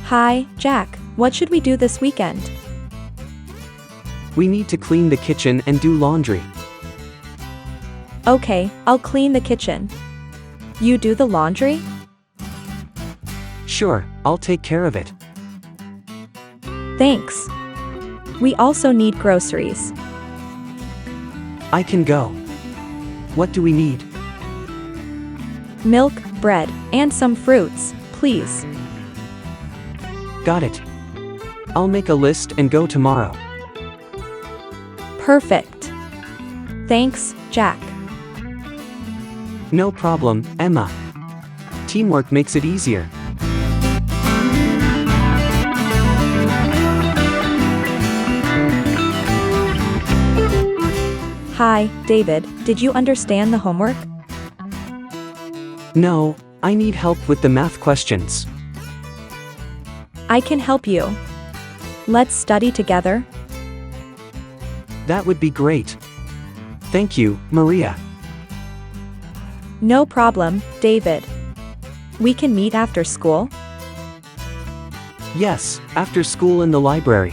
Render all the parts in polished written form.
Hi, Jack. What should we do this weekend? We need to clean the kitchen and do laundry. Okay, I'll clean the kitchen. You do the laundry? Sure, I'll take care of it. Thanks. We also need groceries. I can go. What do we need? Milk, bread, and some fruits, please. Got it. I'll make a list and go tomorrow. Perfect. Thanks, Jack. No problem, Emma. Teamwork makes it easier. Hi, David. Did you understand the homework? No, I need help with the math questions. I can help you. Let's study together. That would be great. Thank you, Maria. No problem, David. We can meet after school? Yes, after school in the library.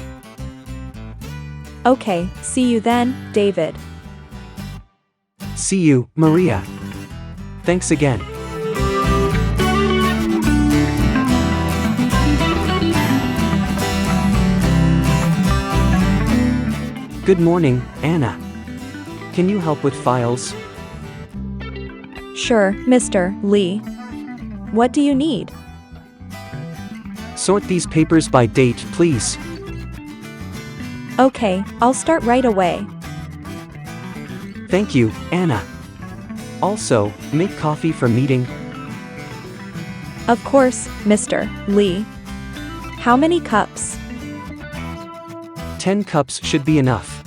Okay, see you then, David. See you, Maria. Thanks again. Good morning, Anna. Can you help with files? Sure, Mr. Lee. What do you need? Sort these papers by date, please. Okay, I'll start right away. Thank you, Anna. Also, make coffee for meeting. Of course, Mr. Lee. How many cups? 10 cups should be enough.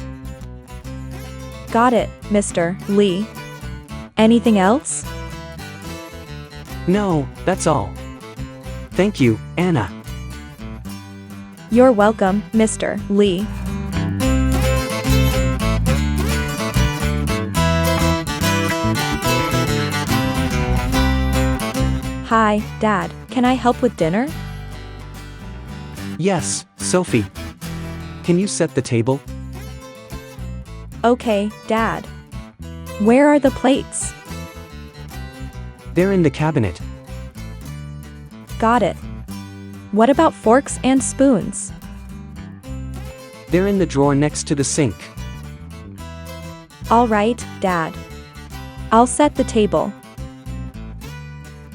Got it, Mr. Lee. Anything else? No, that's all. Thank you, Anna. You're welcome, Mr. Lee. Hi, Dad. Can I help with dinner? Yes, Sophie. Can you set the table? Okay, Dad. Where are the plates? They're in the cabinet. Got it. What about forks and spoons? They're in the drawer next to the sink. All right, Dad. I'll set the table.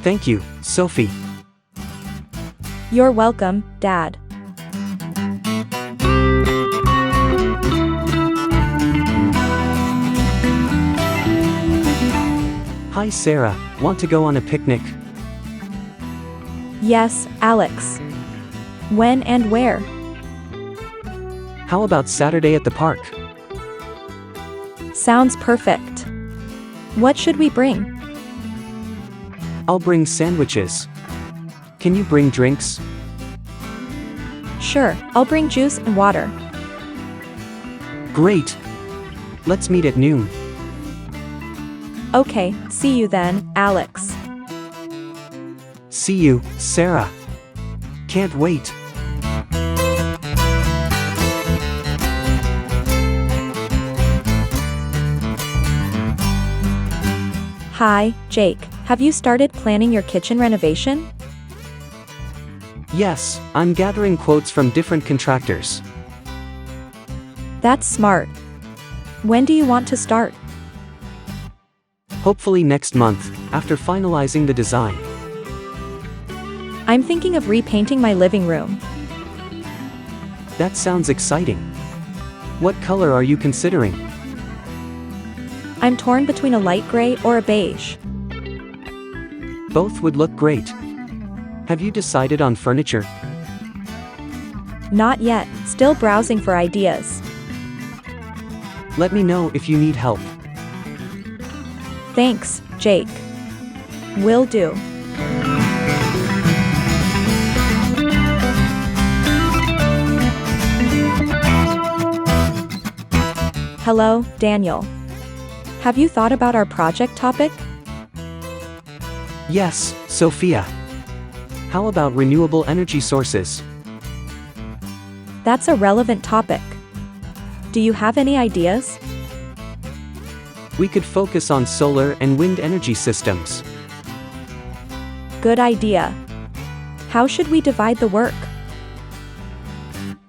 Thank you, Sophie. You're welcome, Dad. Hi Sarah, want to go on a picnic? Yes, Alex. When and where? How about Saturday at the park? Sounds perfect. What should we bring? I'll bring sandwiches. Can you bring drinks? Sure, I'll bring juice and water. Great. Let's meet at noon. Okay, see you then, Alex. See you, Sarah. Can't wait. Hi, Jake. Have you started planning your kitchen renovation? Yes, I'm gathering quotes from different contractors. That's smart. When do you want to start? Hopefully next month, after finalizing the design. I'm thinking of repainting my living room. That sounds exciting. What color are you considering? I'm torn between a light gray or a beige. Both would look great. Have you decided on furniture? Not yet, still browsing for ideas. Let me know if you need help. Thanks, Jake. Will do. Hello, Daniel. Have you thought about our project topic? Yes, Sophia. How about renewable energy sources? That's a relevant topic. Do you have any ideas? We could focus on solar and wind energy systems. Good idea. How should we divide the work?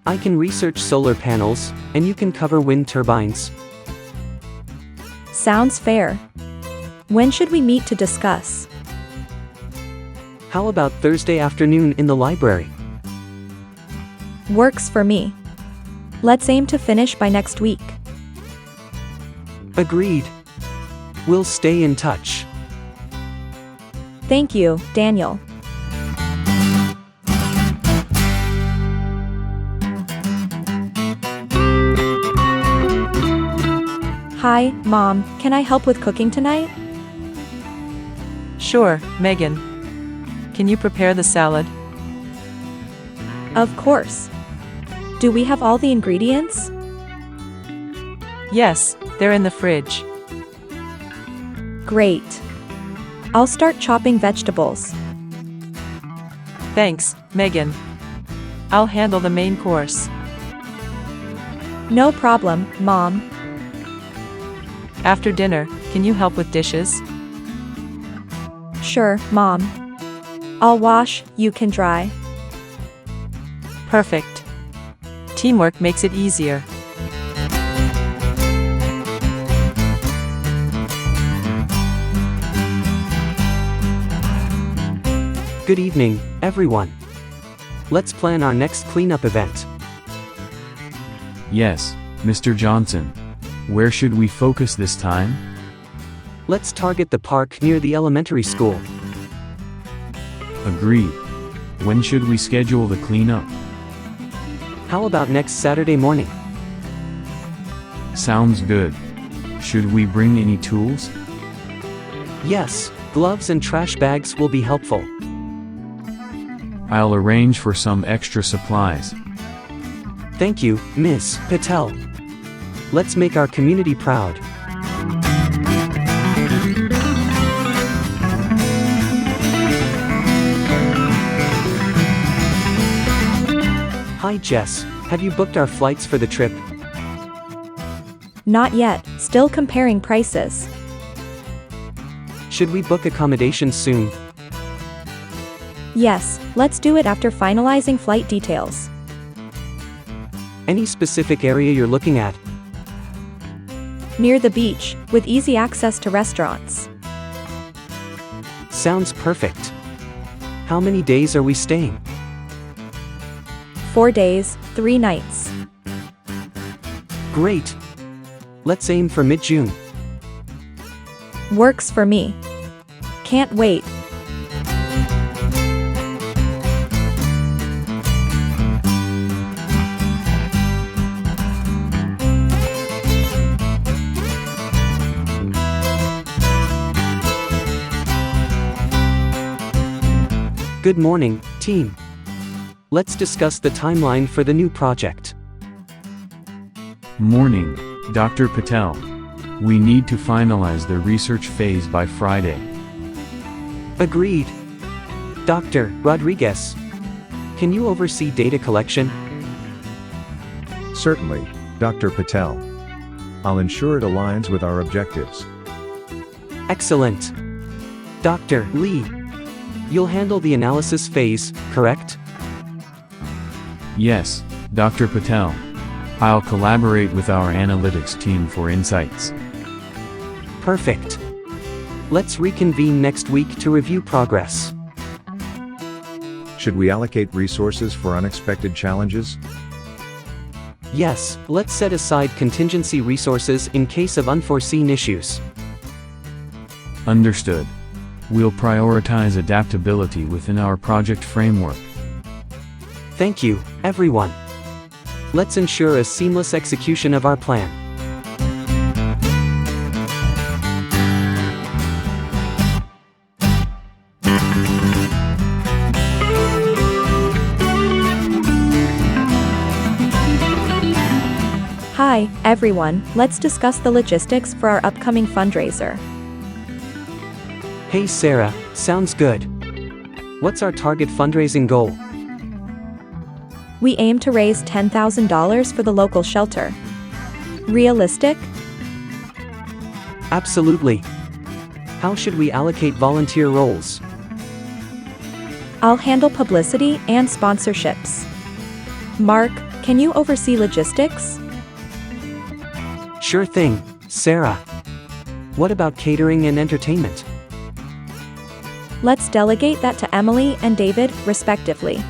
I can research solar panels, and you can cover wind turbines. Sounds fair. When should we meet to discuss? How about Thursday afternoon in the library? Works for me. Let's aim to finish by next week. Agreed. We'll stay in touch. Thank you, Daniel. Hi, Mom, can I help with cooking tonight? Sure, Megan. Can you prepare the salad? Of course. Do we have all the ingredients? Yes, they're in the fridge. Great. I'll start chopping vegetables. Thanks, Megan. I'll handle the main course. No problem, Mom. After dinner, can you help with dishes? Sure, Mom. I'll wash, you can dry. Perfect. Teamwork makes it easier. Good evening, everyone. Let's plan our next cleanup event. Yes, Mr. Johnson. Where should we focus this time? Let's target the park near the elementary school. Agreed. When should we schedule the cleanup? How about next Saturday morning? Sounds good. Should we bring any tools? Yes, gloves and trash bags will be helpful. I'll arrange for some extra supplies. Thank you, Ms. Patel. Let's make our community proud. Hi Jess, have you booked our flights for the trip? Not yet, still comparing prices. Should we book accommodations soon? Yes, let's do it after finalizing flight details. Any specific area you're looking at? Near the beach, with easy access to restaurants. Sounds perfect. How many days are we staying? 4 days, 3 nights. Great. Let's aim for mid-June. Works for me. Can't wait. Good morning, team. Let's discuss the timeline for the new project. Morning, Dr. Patel. We need to finalize the research phase by Friday. Agreed. Dr. Rodriguez, can you oversee data collection? Certainly, Dr. Patel. I'll ensure it aligns with our objectives. Excellent. Dr. Lee, you'll handle the analysis phase, correct? Yes, Dr. Patel. I'll collaborate with our analytics team for insights. Perfect. Let's reconvene next week to review progress. Should we allocate resources for unexpected challenges? Yes, let's set aside contingency resources in case of unforeseen issues. Understood. We'll prioritize adaptability within our project framework. Thank you, everyone. Let's ensure a seamless execution of our plan. Hi, everyone, let's discuss the logistics for our upcoming fundraiser. Hey Sarah, sounds good. What's our target fundraising goal? We aim to raise $10,000 for the local shelter. Realistic? Absolutely. How should we allocate volunteer roles? I'll handle publicity and sponsorships. Mark, can you oversee logistics? Sure thing, Sarah. What about catering and entertainment? Let's delegate that to Emily and David, respectively.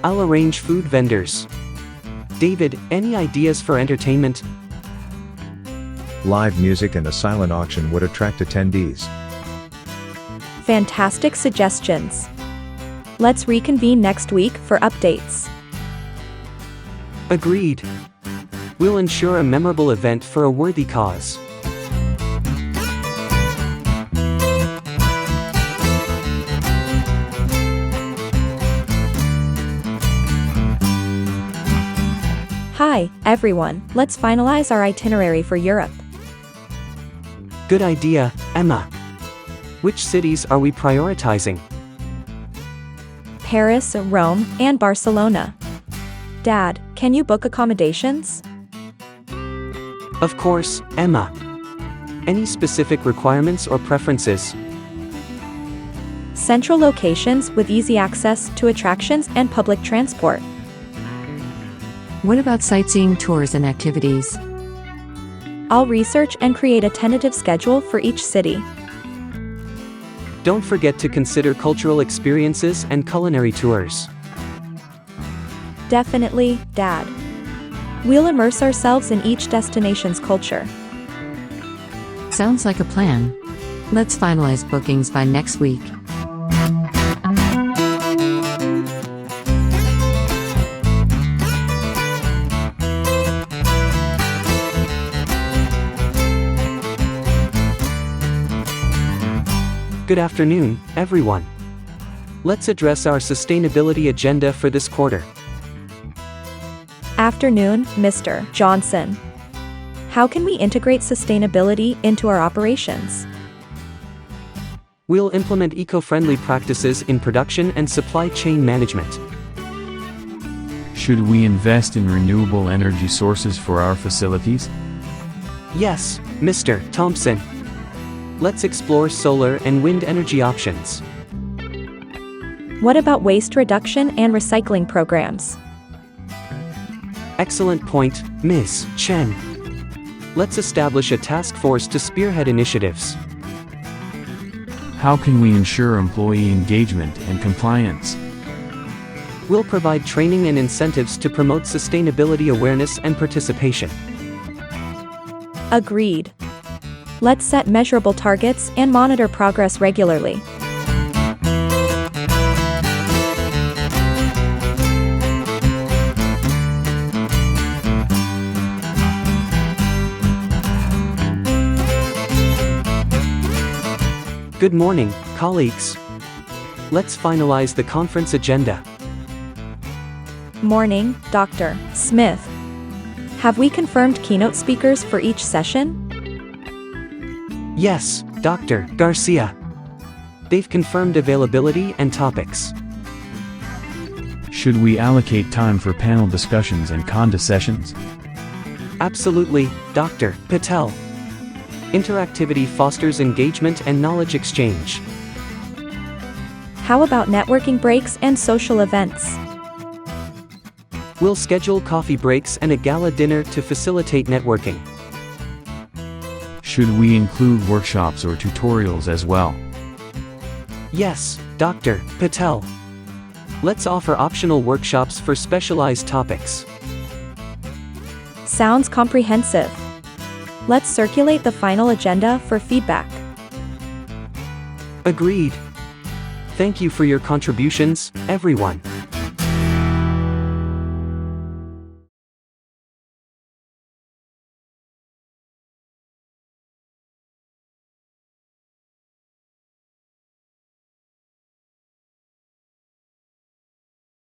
I'll arrange food vendors. David, any ideas for entertainment? Live music and a silent auction would attract attendees. Fantastic suggestions. Let's reconvene next week for updates. Agreed. We'll ensure a memorable event for a worthy cause. Hi, everyone, let's finalize our itinerary for Europe. Good idea, Emma. Which cities are we prioritizing? Paris, Rome, and Barcelona. Dad, can you book accommodations? Of course, Emma. Any specific requirements or preferences? Central locations with easy access to attractions and public transport. What about sightseeing tours and activities? I'll research and create a tentative schedule for each city. Don't forget to consider cultural experiences and culinary tours. Definitely, Dad. We'll immerse ourselves in each destination's culture. Sounds like a plan. Let's finalize bookings by next week. Good afternoon, everyone. Let's address our sustainability agenda for this quarter. Afternoon, Mr. Johnson. How can we integrate sustainability into our operations? We'll implement eco-friendly practices in production and supply chain management. Should we invest in renewable energy sources for our facilities? Yes, Mr. Thompson. Let's explore solar and wind energy options. What about waste reduction and recycling programs? Excellent point, Ms. Chen. Let's establish a task force to spearhead initiatives. How can we ensure employee engagement and compliance? We'll provide training and incentives to promote sustainability awareness and participation. Agreed. Let's set measurable targets and monitor progress regularly. Good morning, colleagues. Let's finalize the conference agenda. Morning, Dr. Smith. Have we confirmed keynote speakers for each session? Yes, Dr. Garcia. They've confirmed availability and topics. Should we allocate time for panel discussions and Conda sessions? Absolutely, Dr. Patel. Interactivity fosters engagement and knowledge exchange. How about networking breaks and social events? We'll schedule coffee breaks and a gala dinner to facilitate networking. Should we include workshops or tutorials as well? Yes, Dr. Patel. Let's offer optional workshops for specialized topics. Sounds comprehensive. Let's circulate the final agenda for feedback. Agreed. Thank you for your contributions, everyone.